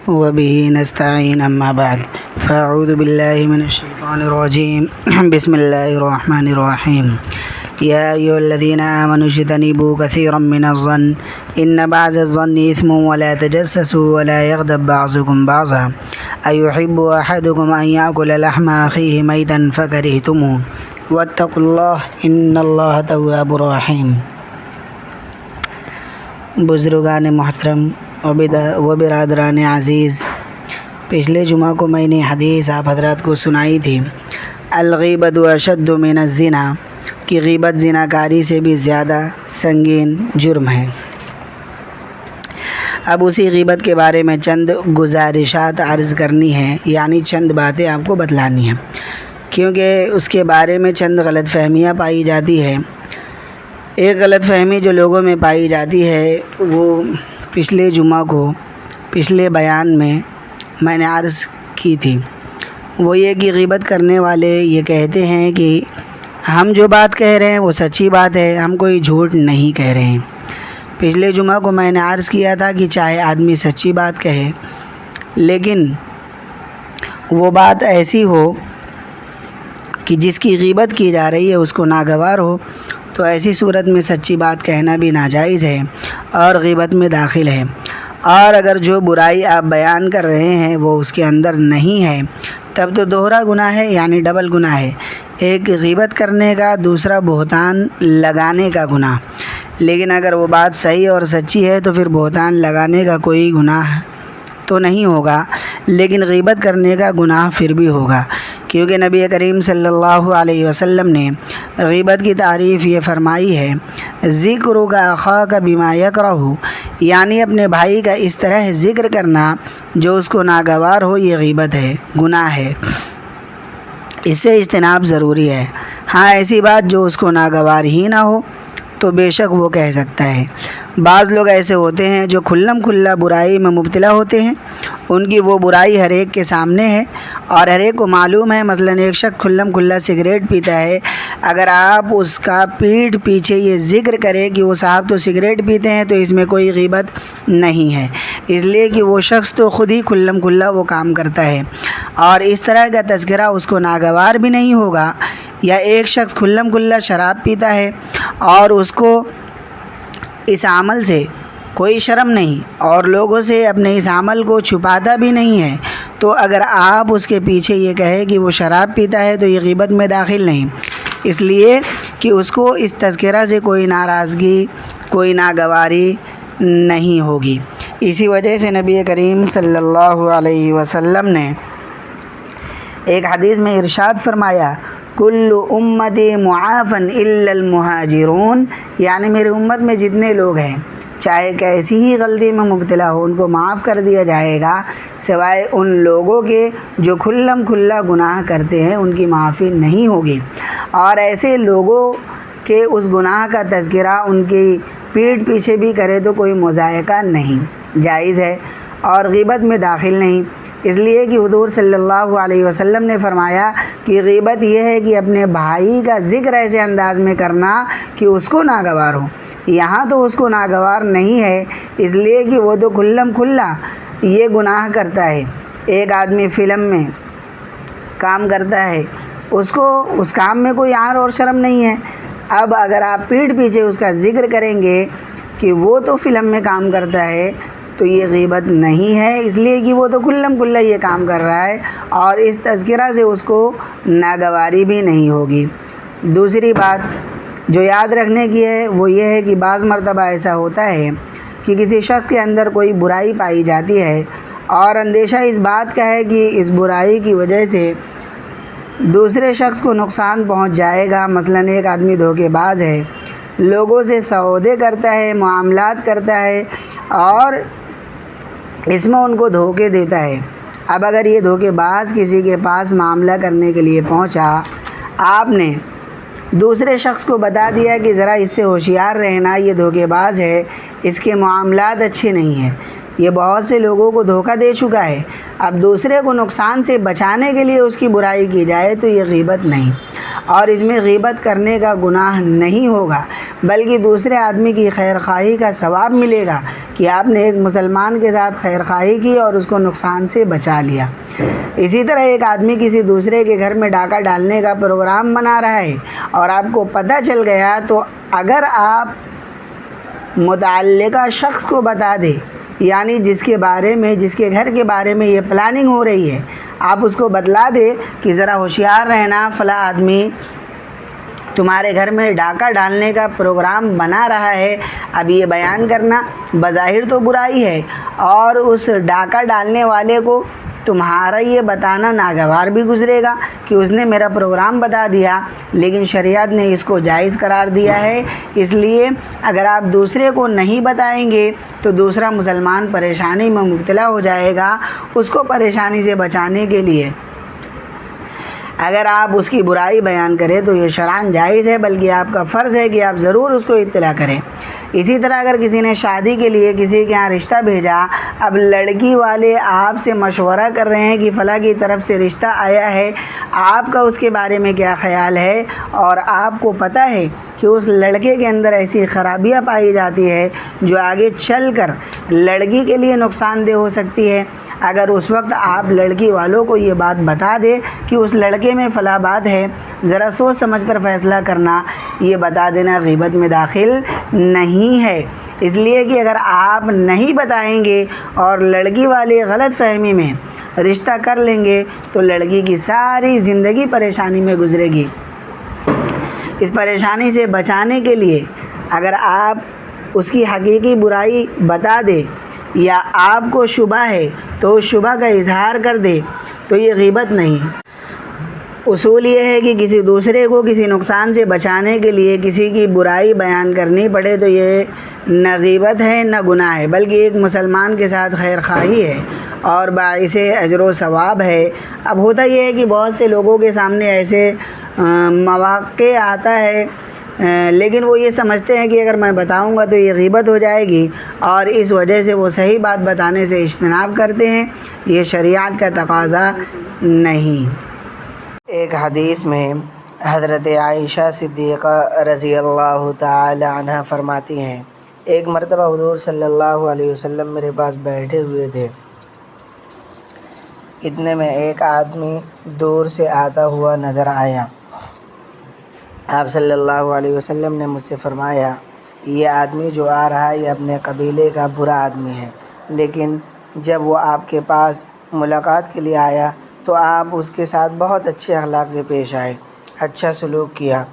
وبه نستعين أما بعد فأعوذ بالله من الشيطان الرجيم بسم الله الرحمن الرحيم يا أيها الذين آمنوا اجتنبوا كثيرا من الظن إن بعض الظن إثم ولا تجسسوا ولا يغتب بعضكم بعضا أيحب أحدكم أن يأكل لحم أخيه ميتا فكرهتموه واتقوا الله إن الله تواب رحيم۔ بزرگان محترم و برادران عزیز، پچھلے جمعہ کو میں نے حدیث آپ حضرات کو سنائی تھی، الغیبۃ اشد من الزنا، کہ غیبت زنا کاری سے بھی زیادہ سنگین جرم ہے۔ اب اسی غیبت کے بارے میں چند گزارشات عرض کرنی ہیں، یعنی چند باتیں آپ کو بتلانی ہیں، کیونکہ اس کے بارے میں چند غلط فہمیاں پائی جاتی ہے۔ ایک غلط فہمی جو لوگوں میں پائی جاتی ہے وہ پچھلے جمعہ کو پچھلے بیان میں نے عرض کی تھی، وہ یہ کہ غیبت کرنے والے یہ کہتے ہیں کہ ہم جو بات کہہ رہے ہیں وہ سچی بات ہے، ہم کوئی جھوٹ نہیں کہہ رہے ہیں۔ پچھلے جمعہ کو میں نے عرض کیا تھا کہ چاہے آدمی سچی بات کہے، لیکن وہ بات ایسی ہو کہ جس کی غیبت کی جا رہی ہے اس کو ناگوار ہو، تو ایسی صورت میں سچی بات کہنا بھی ناجائز ہے اور غیبت میں داخل ہے۔ اور اگر جو برائی آپ بیان کر رہے ہیں وہ اس کے اندر نہیں ہے، تب تو دوہرا گناہ ہے، یعنی ڈبل گناہ ہے، ایک غیبت کرنے کا، دوسرا بہتان لگانے کا گناہ۔ لیکن اگر وہ بات صحیح اور سچی ہے تو پھر بہتان لگانے کا کوئی گناہ تو نہیں ہوگا، لیکن غیبت کرنے کا گناہ پھر بھی ہوگا، کیونکہ نبی کریم صلی اللہ علیہ وسلم نے غیبت کی تعریف یہ فرمائی ہے، ذکرک اخاک بما یکرہ، یعنی اپنے بھائی کا اس طرح ذکر کرنا جو اس کو ناگوار ہو، یہ غیبت ہے، گناہ ہے، اس سے اجتناب ضروری ہے۔ ہاں، ایسی بات جو اس کو ناگوار ہی نہ ہو تو بے شک وہ کہہ سکتا ہے۔ بعض لوگ ایسے ہوتے ہیں جو کھلم کھلا برائی میں مبتلا ہوتے ہیں، ان کی وہ برائی ہر ایک کے سامنے ہے اور ہر ایک کو معلوم ہے۔ مثلاً ایک شخص کھلم کھلا سگریٹ پیتا ہے، اگر آپ اس کا پیٹھ پیچھے یہ ذکر کرے کہ وہ صاحب تو سگریٹ پیتے ہیں، تو اس میں کوئی غیبت نہیں ہے، اس لیے کہ وہ شخص تو خود ہی کھلم کھلا وہ کام کرتا ہے اور اس طرح کا تذکرہ اس کو ناگوار بھی نہیں ہوگا۔ یا ایک شخص کھلم کھلا شراب پیتا ہے اور اس کو اس عمل سے کوئی شرم نہیں اور لوگوں سے اپنے اس عمل کو چھپاتا بھی نہیں ہے، تو اگر آپ اس کے پیچھے یہ کہیں کہ وہ شراب پیتا ہے تو یہ غیبت میں داخل نہیں، اس لیے کہ اس کو اس تذکرہ سے کوئی ناراضگی، کوئی ناگواری نہیں ہوگی۔ اسی وجہ سے نبی کریم صلی اللہ علیہ وسلم نے ایک حدیث میں ارشاد فرمایا، کل امتی معافن الا المہاجرون، یعنی میری امت میں جتنے لوگ ہیں چاہے کیسی ہی غلطی میں مبتلا ہو ان کو معاف کر دیا جائے گا، سوائے ان لوگوں کے جو کھلم کھلا گناہ کرتے ہیں، ان کی معافی نہیں ہوگی۔ اور ایسے لوگوں کے اس گناہ کا تذکرہ ان کی پیٹھ پیچھے بھی کرے تو کوئی مضائقہ نہیں، جائز ہے اور غیبت میں داخل نہیں، اس لیے کہ حضور صلی اللہ علیہ وسلم نے فرمایا کہ غیبت یہ ہے کہ اپنے بھائی کا ذکر ایسے انداز میں کرنا کہ اس کو ناگوار ہو۔ یہاں تو اس کو ناگوار نہیں ہے، اس لیے کہ وہ تو کھلم کھلا یہ گناہ کرتا ہے۔ ایک آدمی فلم میں کام کرتا ہے، اس کو اس کام میں کوئی عار اور شرم نہیں ہے، اب اگر آپ پیٹھ پیچھے اس کا ذکر کریں گے کہ وہ تو فلم میں کام کرتا ہے تو یہ غیبت نہیں ہے، اس لیے کہ وہ تو کھلم کھلا یہ کام کر رہا ہے اور اس تذکرہ سے اس کو ناگواری بھی نہیں ہوگی۔ دوسری بات جو یاد رکھنے کی ہے وہ یہ ہے کہ بعض مرتبہ ایسا ہوتا ہے کہ کسی شخص کے اندر کوئی برائی پائی جاتی ہے اور اندیشہ اس بات کا ہے کہ اس برائی کی وجہ سے دوسرے شخص کو نقصان پہنچ جائے گا۔ مثلاً ایک آدمی دھوکے باز ہے، لوگوں سے سودے کرتا ہے، معاملات کرتا ہے اور اس میں ان کو دھوکے دیتا ہے۔ اب اگر یہ دھوکے باز کسی کے پاس معاملہ کرنے کے لیے پہنچا، آپ نے دوسرے شخص کو بتا دیا کہ ذرا اس سے ہوشیار رہنا، یہ دھوکے باز ہے، اس کے معاملات اچھے نہیں ہیں، یہ بہت سے لوگوں کو دھوکہ دے چکا ہے۔ اب دوسرے کو نقصان سے بچانے کے لیے اس کی برائی کی جائے تو یہ غیبت نہیں، اور اس میں غیبت کرنے کا گناہ نہیں ہوگا، بلکہ دوسرے آدمی کی خیر خواہی کا ثواب ملے گا کہ آپ نے ایک مسلمان کے ساتھ خیر خواہی کی اور اس کو نقصان سے بچا لیا۔ اسی طرح ایک آدمی کسی دوسرے کے گھر میں ڈاکہ ڈالنے کا پروگرام بنا رہا ہے اور آپ کو پتہ چل گیا، تو اگر آپ متعلقہ شخص کو بتا دیں، یعنی جس کے گھر کے بارے میں یہ پلاننگ ہو رہی ہے، آپ اس کو بتلا دیں کہ ذرا ہوشیار رہنا، فلاں آدمی تمہارے گھر میں ڈاکہ ڈالنے کا پروگرام بنا رہا ہے۔ اب یہ بیان کرنا بظاہر تو برائی ہے، اور اس ڈاکہ ڈالنے والے کو تمہارا یہ بتانا ناگوار بھی گزرے گا کہ اس نے میرا پروگرام بتا دیا، لیکن شریعت نے اس کو جائز قرار دیا ہے۔ اس لیے اگر آپ دوسرے کو نہیں بتائیں گے تو دوسرا مسلمان پریشانی میں مبتلا ہو جائے گا۔ اس کو پریشانی سے بچانے کے لیے اگر آپ اس کی برائی بیان کریں تو یہ شرعاً جائز ہے، بلکہ آپ کا فرض ہے کہ آپ ضرور اس کو اطلاع کریں۔ اسی طرح اگر کسی نے شادی کے لیے کسی کے ہاں رشتہ بھیجا، اب لڑکی والے آپ سے مشورہ کر رہے ہیں کہ فلاں کی طرف سے رشتہ آیا ہے، آپ کا اس کے بارے میں کیا خیال ہے، اور آپ کو پتہ ہے کہ اس لڑکے کے اندر ایسی خرابیاں پائی جاتی ہے جو آگے چل کر لڑکی کے لیے نقصان دہ ہو سکتی ہے، اگر اس وقت آپ لڑکی والوں کو یہ بات بتا دیں کہ اس لڑکے میں فلاں بات ہے، ذرا سوچ سمجھ کر فیصلہ کرنا، یہ بتا دینا غیبت میں داخل نہیں ہے۔ اس لیے کہ اگر آپ نہیں بتائیں گے اور لڑکی والے غلط فہمی میں رشتہ کر لیں گے تو لڑکی کی ساری زندگی پریشانی میں گزرے گی۔ اس پریشانی سے بچانے کے لیے اگر آپ اس کی حقیقی برائی بتا دیں یا آپ کو شبہ ہے تو اس شبہ کا اظہار کر دے تو یہ غیبت نہیں۔ اصول یہ ہے کہ کسی دوسرے کو کسی نقصان سے بچانے کے لیے کسی کی برائی بیان کرنی پڑے تو یہ نہ غیبت ہے نہ گناہ ہے، بلکہ ایک مسلمان کے ساتھ خیر خواہی ہے اور باعث اجر و ثواب ہے۔ اب ہوتا یہ ہے کہ بہت سے لوگوں کے سامنے ایسے مواقع آتا ہے، لیکن وہ یہ سمجھتے ہیں کہ اگر میں بتاؤں گا تو یہ غیبت ہو جائے گی، اور اس وجہ سے وہ صحیح بات بتانے سے اجتناب کرتے ہیں۔ یہ شریعت کا تقاضا نہیں۔ ایک حدیث میں حضرت عائشہ صدیقہ رضی اللہ تعالی عنہ فرماتی ہیں، ایک مرتبہ حضور صلی اللہ علیہ وسلم میرے پاس بیٹھے ہوئے تھے، اتنے میں ایک آدمی دور سے آتا ہوا نظر آیا۔ آپ صلی اللہ علیہ وسلم نے مجھ سے فرمایا، یہ آدمی جو آ رہا ہے یہ اپنے قبیلے کا برا آدمی ہے، لیکن جب وہ آپ کے پاس ملاقات کے لیے آیا تو آپ اس کے ساتھ بہت اچھے اخلاق سے پیش آئے، اچھا سلوک کیا۔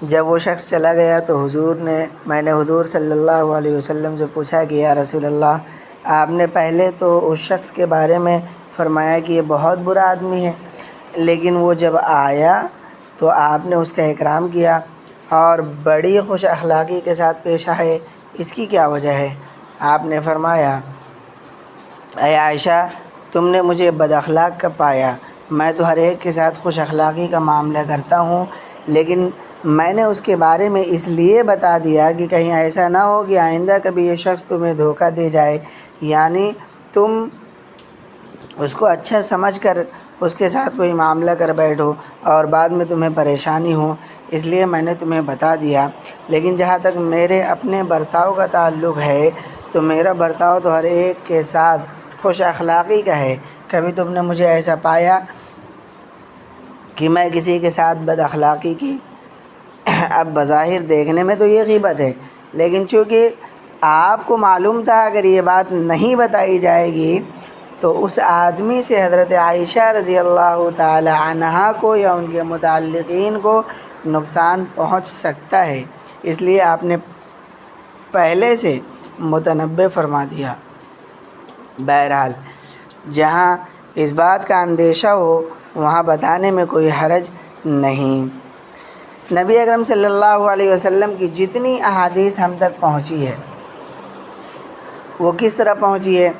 جب وہ شخص چلا گیا تو میں نے حضور صلی اللہ علیہ وسلم سے پوچھا کہ یا رسول اللہ، آپ نے پہلے تو اس شخص کے بارے میں فرمایا کہ یہ بہت برا آدمی ہے، لیکن وہ جب آیا تو آپ نے اس کا اکرام کیا اور بڑی خوش اخلاقی کے ساتھ پیش آئے، اس کی کیا وجہ ہے؟ آپ نے فرمایا، اے عائشہ، تم نے مجھے بد اخلاق کب پایا؟ میں تو ہر ایک کے ساتھ خوش اخلاقی کا معاملہ کرتا ہوں، لیکن میں نے اس کے بارے میں اس لیے بتا دیا کہ کہیں ایسا نہ ہو کہ آئندہ کبھی یہ شخص تمہیں دھوکہ دے جائے، یعنی تم اس کو اچھا سمجھ کر اس کے ساتھ کوئی معاملہ کر بیٹھو اور بعد میں تمہیں پریشانی ہو، اس لیے میں نے تمہیں بتا دیا۔ لیکن جہاں تک میرے اپنے برتاؤ کا تعلق ہے تو میرا برتاؤ تو ہر ایک کے ساتھ خوش اخلاقی کا ہے، کبھی تم نے مجھے ایسا پایا کہ میں کسی کے ساتھ بد اخلاقی کی؟ اب بظاہر دیکھنے میں تو یہ غیبت ہے، لیکن چونکہ آپ کو معلوم تھا اگر یہ بات نہیں بتائی جائے گی تو اس آدمی سے حضرت عائشہ رضی اللہ تعالی عنہا کو یا ان کے متعلقین کو نقصان پہنچ سکتا ہے، اس لیے آپ نے پہلے سے متنبہ فرما دیا۔ بہرحال جہاں اس بات کا اندیشہ ہو وہاں بتانے میں کوئی حرج نہیں۔ نبی اکرم صلی اللہ علیہ وسلم کی جتنی احادیث ہم تک پہنچی ہے وہ کس طرح پہنچی ہے؟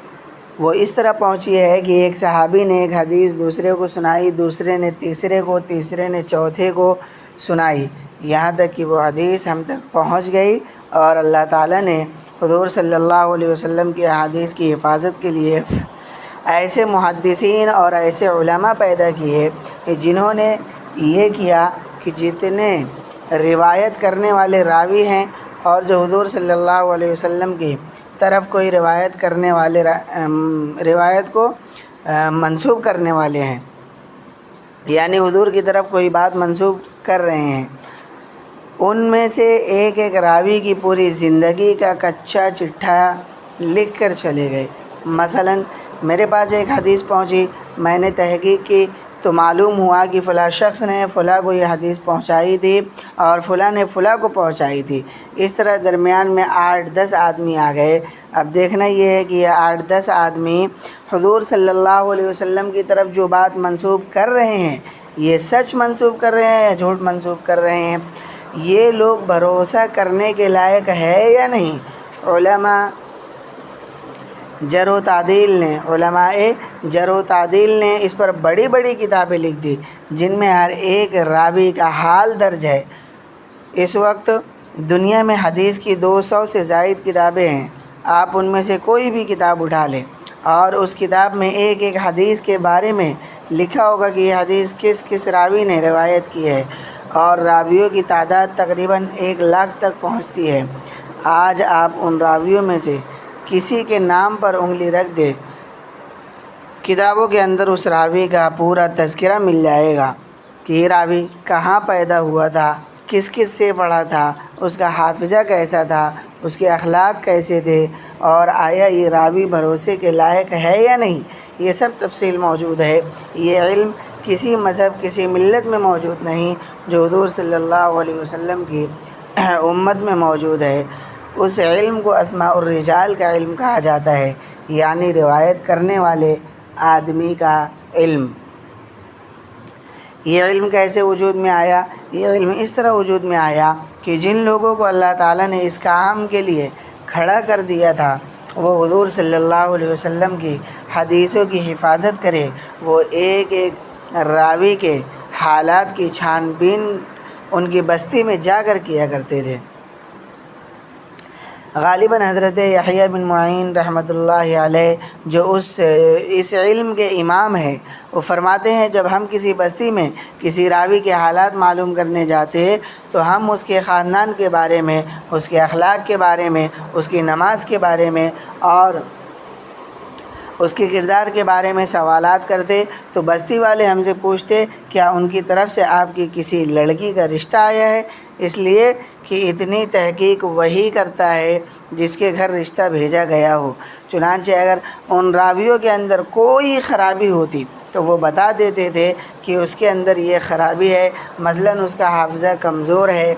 وہ اس طرح پہنچی ہے کہ ایک صحابی نے ایک حدیث دوسرے کو سنائی، دوسرے نے تیسرے کو، تیسرے نے چوتھے کو سنائی، یہاں تک کہ وہ حدیث ہم تک پہنچ گئی اور اللہ تعالیٰ نے حضور صلی اللہ علیہ وسلم کی احادیث کی حفاظت کے لیے ایسے محدثین اور ایسے علماء پیدا کیے کہ جنہوں نے یہ کیا کہ جتنے روایت کرنے والے راوی ہیں اور جو حضور صلی اللہ علیہ وسلم کی طرف کوئی روایت کرنے والے روایت کو منسوب کرنے والے ہیں، یعنی حضور کی طرف کوئی بات منسوب کر رہے ہیں، ان میں سے ایک ایک راوی کی پوری زندگی کا کچا چٹھا لکھ کر چلے گئے۔ مثلا میرے پاس ایک حدیث پہنچی، میں نے تحقیق کی تو معلوم ہوا کہ فلاں شخص نے فلاں کو یہ حدیث پہنچائی تھی اور فلاں نے فلاں کو پہنچائی تھی۔ اس طرح درمیان میں 8-10 آدمی آ گئے۔ اب دیکھنا یہ ہے کہ یہ 8-10 آدمی حضور صلی اللہ علیہ وسلم کی طرف جو بات منسوب کر رہے ہیں، یہ سچ منسوب کر رہے ہیں یا جھوٹ منسوب کر رہے ہیں، یہ لوگ بھروسہ کرنے کے لائق ہے یا نہیں۔ علماء جرح و تعدیل نے اس پر بڑی بڑی کتابیں لکھ دی، جن میں ہر ایک راوی کا حال درج ہے۔ اس وقت دنیا میں حدیث کی 200 سے زائد کتابیں ہیں۔ آپ ان میں سے کوئی بھی کتاب اٹھا لیں اور اس کتاب میں ایک ایک حدیث کے بارے میں لکھا ہوگا کہ یہ حدیث کس کس راوی نے روایت کی ہے، اور راویوں کی تعداد تقریباً 1 لاکھ تک پہنچتی ہے۔ آج آپ ان راویوں میں سے کسی کے نام پر انگلی رکھ دے، کتابوں کے اندر اس راوی کا پورا تذکرہ مل جائے گا کہ یہ راوی کہاں پیدا ہوا تھا، کس کس سے پڑھا تھا، اس کا حافظہ کیسا تھا، اس کے اخلاق کیسے تھے، اور آیا یہ راوی بھروسے کے لائق ہے یا نہیں۔ یہ سب تفصیل موجود ہے۔ یہ علم کسی مذہب کسی ملت میں موجود نہیں جو حضور صلی اللہ علیہ وسلم کی امت میں موجود ہے۔ اس علم کو اسماء الرجال کا علم کہا جاتا ہے، یعنی روایت کرنے والے آدمی کا علم۔ یہ علم کیسے وجود میں آیا؟ یہ علم اس طرح وجود میں آیا کہ جن لوگوں کو اللہ تعالیٰ نے اس کام کے لیے کھڑا کر دیا تھا وہ حضور صلی اللہ علیہ وسلم کی حدیثوں کی حفاظت کرے، وہ ایک ایک راوی کے حالات کی چھان بین ان کی بستی میں جا کر کیا کرتے تھے۔ غالباً حضرت یحییٰ بن معین رحمۃ اللہ علیہ جو اس علم کے امام ہیں، وہ فرماتے ہیں جب ہم کسی بستی میں کسی راوی کے حالات معلوم کرنے جاتے تو ہم اس کے خاندان کے بارے میں، اس کے اخلاق کے بارے میں، اس کی نماز کے بارے میں اور اس کے کردار کے بارے میں سوالات کرتے تو بستی والے ہم سے پوچھتے کیا ان کی طرف سے آپ کی کسی لڑکی کا رشتہ آیا ہے، اس لیے کہ اتنی تحقیق وہی کرتا ہے جس کے گھر رشتہ بھیجا گیا ہو۔ چنانچہ اگر ان راویوں کے اندر کوئی خرابی ہوتی تو وہ بتا دیتے تھے کہ اس کے اندر یہ خرابی ہے، مثلاً اس کا حافظہ کمزور ہے،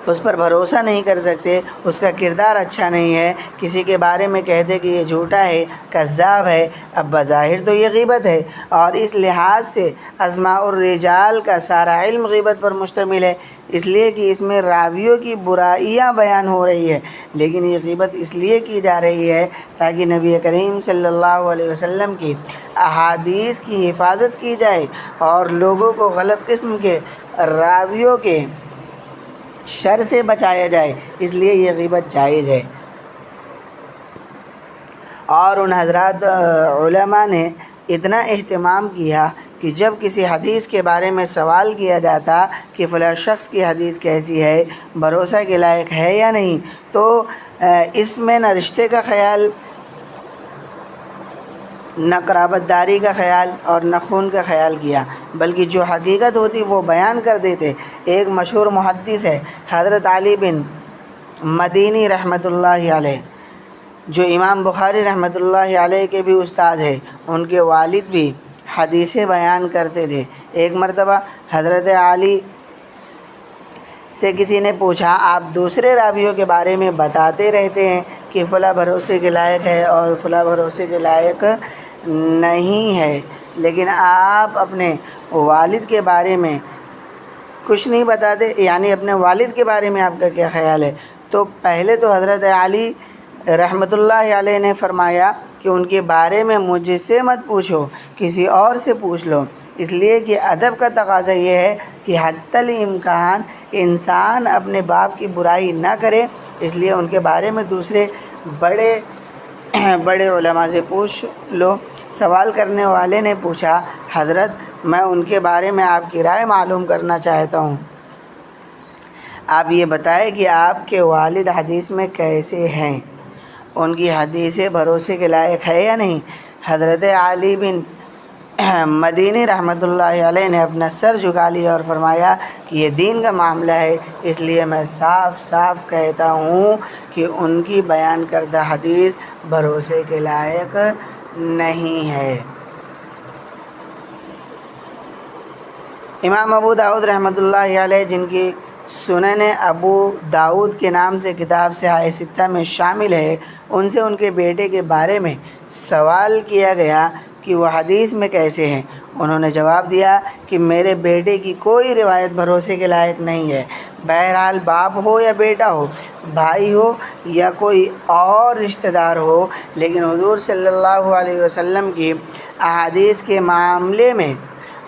اس پر بھروسہ نہیں کر سکتے، اس کا کردار اچھا نہیں ہے، کسی کے بارے میں کہتے کہ یہ جھوٹا ہے، کذاب ہے۔ اب بظاہر تو یہ غیبت ہے، اور اس لحاظ سے اسماء الرجال کا سارا علم غیبت پر مشتمل ہے، اس لیے کہ اس میں راویوں کی برائیاں بیان ہو رہی ہے، لیکن یہ غیبت اس لیے کی جا رہی ہے تاکہ نبی کریم صلی اللہ علیہ وسلم کی احادیث کی حفاظت کی جائے اور لوگوں کو غلط قسم کے راویوں کے شر سے بچایا جائے، اس لیے یہ غیبت جائز ہے۔ اور ان حضرات علماء نے اتنا اہتمام کیا کہ جب کسی حدیث کے بارے میں سوال کیا جاتا کہ فلاں شخص کی حدیث کیسی ہے، بھروسہ کے لائق ہے یا نہیں، تو اس میں نہ رشتے کا خیال، نہ قرابت داری کا خیال اور نہ خون کا خیال کیا، بلکہ جو حقیقت ہوتی وہ بیان کر دیتے۔ ایک مشہور محدث ہے حضرت علی بن مدینی رحمۃ اللہ علیہ، جو امام بخاری رحمۃ اللہ علیہ کے بھی استاد ہیں، ان کے والد بھی حدیثیں بیان کرتے تھے۔ ایک مرتبہ حضرت علی سے کسی نے پوچھا آپ دوسرے راویوں کے بارے میں بتاتے رہتے ہیں کہ فلاں بھروسے کے لائق ہے اور فلاں بھروسے کے لائق نہیں ہے، لیکن آپ اپنے والد کے بارے میں کچھ نہیں بتاتے، یعنی اپنے والد کے بارے میں آپ کا کیا خیال ہے؟ تو پہلے تو حضرت علی رحمۃ اللہ علیہ نے فرمایا کہ ان کے بارے میں مجھ سے مت پوچھو، کسی اور سے پوچھ لو، اس لیے کہ ادب کا تقاضا یہ ہے کہ حتی الامکان انسان اپنے باپ کی برائی نہ کرے، اس لیے ان کے بارے میں دوسرے بڑے علماء سے پوچھ لو۔ سوال کرنے والے نے پوچھا، حضرت میں ان کے بارے میں آپ کی رائے معلوم کرنا چاہتا ہوں، آپ یہ بتائیں کہ آپ کے والد حدیث میں کیسے ہیں، ان کی حدیثیں بھروسے کے لائق ہے یا نہیں؟ حضرت علی بن مدینی رحمۃ اللہ علیہ نے اپنا سر جھکا لیا اور فرمایا کہ یہ دین کا معاملہ ہے، اس لیے میں صاف صاف کہتا ہوں کہ ان کی بیان کردہ حدیث بھروسے کے لائق نہیں ہے۔ امام ابو داؤد رحمۃ اللہ علیہ، جن کی سنن ابو داؤد کے نام سے کتاب صحاح ستہ میں شامل ہے، ان سے ان کے بیٹے کے بارے میں سوال کیا گیا کہ وہ حدیث میں کیسے ہیں۔ انہوں نے جواب دیا کہ میرے بیٹے کی کوئی روایت بھروسے کے لائق نہیں ہے۔ بہرحال باپ ہو یا بیٹا ہو، بھائی ہو یا کوئی اور رشتہ دار ہو، لیکن حضور صلی اللہ علیہ وسلم کی احادیث کے معاملے میں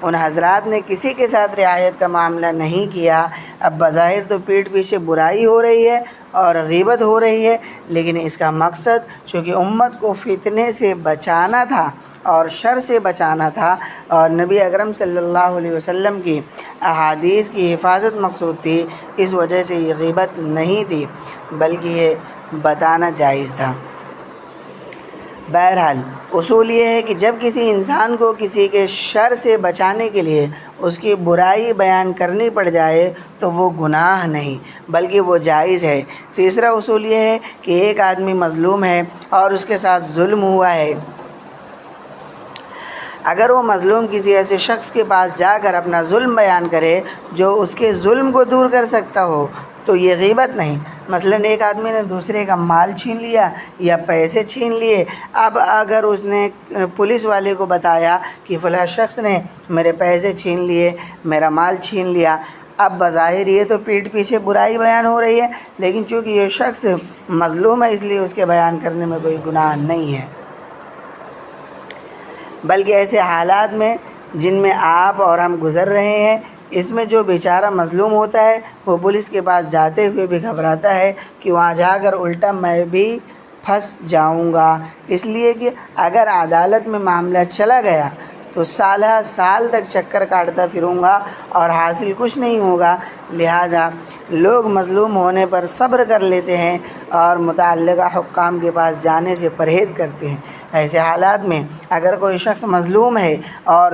ان حضرات نے کسی کے ساتھ رعایت کا معاملہ نہیں کیا۔ اب بظاہر تو پیٹھ پیچھے برائی ہو رہی ہے اور غیبت ہو رہی ہے، لیکن اس کا مقصد چونکہ امت کو فتنے سے بچانا تھا اور شر سے بچانا تھا، اور نبی اکرم صلی اللہ علیہ وسلم کی احادیث کی حفاظت مقصود تھی، اس وجہ سے یہ غیبت نہیں تھی بلکہ یہ بتانا جائز تھا۔ بہرحال اصول یہ ہے کہ جب کسی انسان کو کسی کے شر سے بچانے کے لیے اس کی برائی بیان کرنی پڑ جائے تو وہ گناہ نہیں بلکہ وہ جائز ہے۔ تیسرا اصول یہ ہے کہ ایک آدمی مظلوم ہے اور اس کے ساتھ ظلم ہوا ہے، اگر وہ مظلوم کسی ایسے شخص کے پاس جا کر اپنا ظلم بیان کرے جو اس کے ظلم کو دور کر سکتا ہو تو یہ غیبت نہیں۔ مثلاً ایک آدمی نے دوسرے کا مال چھین لیا یا پیسے چھین لیے، اب اگر اس نے پولیس والے کو بتایا کہ فلاں شخص نے میرے پیسے چھین لیے، میرا مال چھین لیا، اب بظاہر یہ تو پیٹھ پیچھے برائی بیان ہو رہی ہے، لیکن چونکہ یہ شخص مظلوم ہے اس لیے اس کے بیان کرنے میں کوئی گناہ نہیں ہے۔ بلکہ ایسے حالات میں جن میں آپ اور ہم گزر رہے ہیں، اس میں جو بیچارہ مظلوم ہوتا ہے وہ پولیس کے پاس جاتے ہوئے بھی گھبراتا ہے کہ وہاں جا کر الٹا میں بھی پھنس جاؤں گا، اس لیے کہ اگر عدالت میں معاملہ چلا گیا تو سالہ سال تک چکر کاٹتا پھروں گا اور حاصل کچھ نہیں ہوگا۔ لہٰذا لوگ مظلوم ہونے پر صبر کر لیتے ہیں اور متعلقہ حکام کے پاس جانے سے پرہیز کرتے ہیں۔ ایسے حالات میں اگر کوئی شخص مظلوم ہے اور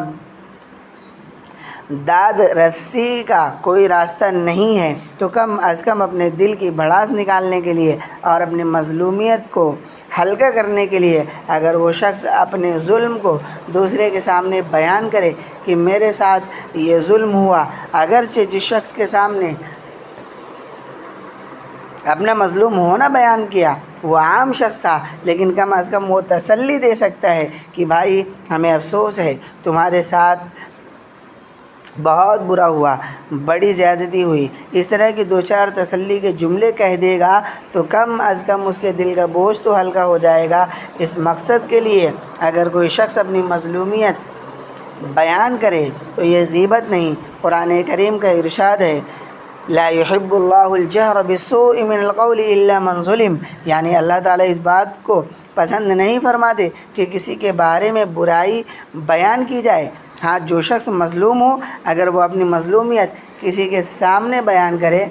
داد رسی کا کوئی راستہ نہیں ہے تو کم از کم اپنے دل کی بھڑاس نکالنے کے لیے اور اپنی مظلومیت کو ہلکا کرنے کے لیے اگر وہ شخص اپنے ظلم کو دوسرے کے سامنے بیان کرے کہ میرے ساتھ یہ ظلم ہوا، اگرچہ جس شخص کے سامنے اپنا مظلوم ہونا بیان کیا وہ عام شخص تھا، لیکن کم از کم وہ تسلی دے سکتا ہے کہ بھائی ہمیں افسوس ہے، تمہارے ساتھ بہت برا ہوا، بڑی زیادتی ہوئی، اس طرح کی دو چار تسلی کے جملے کہہ دے گا تو کم از کم اس کے دل کا بوجھ تو ہلکا ہو جائے گا۔ اس مقصد کے لیے اگر کوئی شخص اپنی مظلومیت بیان کرے تو یہ غیبت نہیں۔ قرآن کریم کا ارشاد ہے، لا يحب اللہ الجہر بالسوء من القول الا من ظلم، یعنی اللہ تعالیٰ اس بات کو پسند نہیں فرماتے کہ کسی کے بارے میں برائی بیان کی جائے۔ ہاں، جو شخص مظلوم ہو اگر وہ اپنی مظلومیت کسی کے سامنے بیان کرے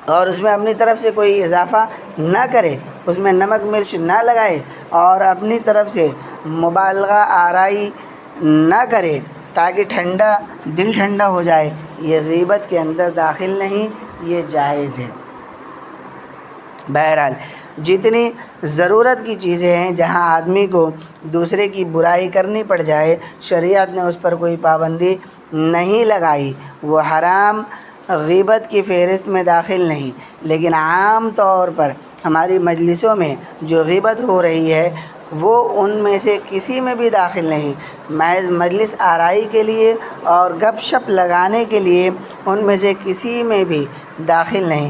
اور اس میں اپنی طرف سے کوئی اضافہ نہ کرے، اس میں نمک مرچ نہ لگائے اور اپنی طرف سے مبالغہ آرائی نہ کرے تاکہ دل ٹھنڈا ہو جائے، یہ غیبت کے اندر داخل نہیں، یہ جائز ہے۔ بہرحال جتنی ضرورت کی چیزیں ہیں جہاں آدمی کو دوسرے کی برائی کرنی پڑ جائے، شریعت نے اس پر کوئی پابندی نہیں لگائی، وہ حرام غیبت کی فہرست میں داخل نہیں، لیکن عام طور پر ہماری مجلسوں میں جو غیبت ہو رہی ہے وہ ان میں سے کسی میں بھی داخل نہیں، محض مجلس آرائی کے لیے اور گپ شپ لگانے کے لیے ان میں سے کسی میں بھی داخل نہیں،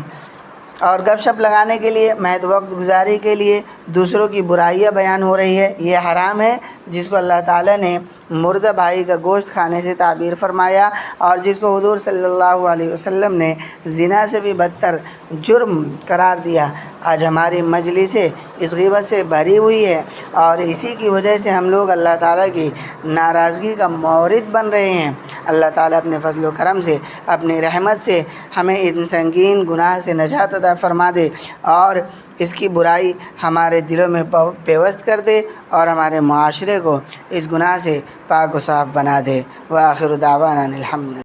اور گپ شپ لگانے کے لیے، محض وقت گزاری کے لیے دوسروں کی برائیاں بیان ہو رہی ہے، یہ حرام ہے، جس کو اللہ تعالیٰ نے مردہ بھائی کا گوشت کھانے سے تعبیر فرمایا، اور جس کو حضور صلی اللہ علیہ وسلم نے زنا سے بھی بدتر جرم قرار دیا۔ آج ہماری مجلسیں اس غیبت سے بھری ہوئی ہے، اور اسی کی وجہ سے ہم لوگ اللہ تعالیٰ کی ناراضگی کا مورد بن رہے ہیں۔ اللہ تعالیٰ اپنے فضل و کرم سے، اپنی رحمت سے ہمیں ان سنگین گناہ سے نجات عطا فرما دے، اور اس کی برائی ہمارے دلوں میں پیوست کر دے، اور ہمارے معاشرے کو اس گناہ سے پاک و صاف بنا دے۔ وآخر دعوانا الحمد للہ۔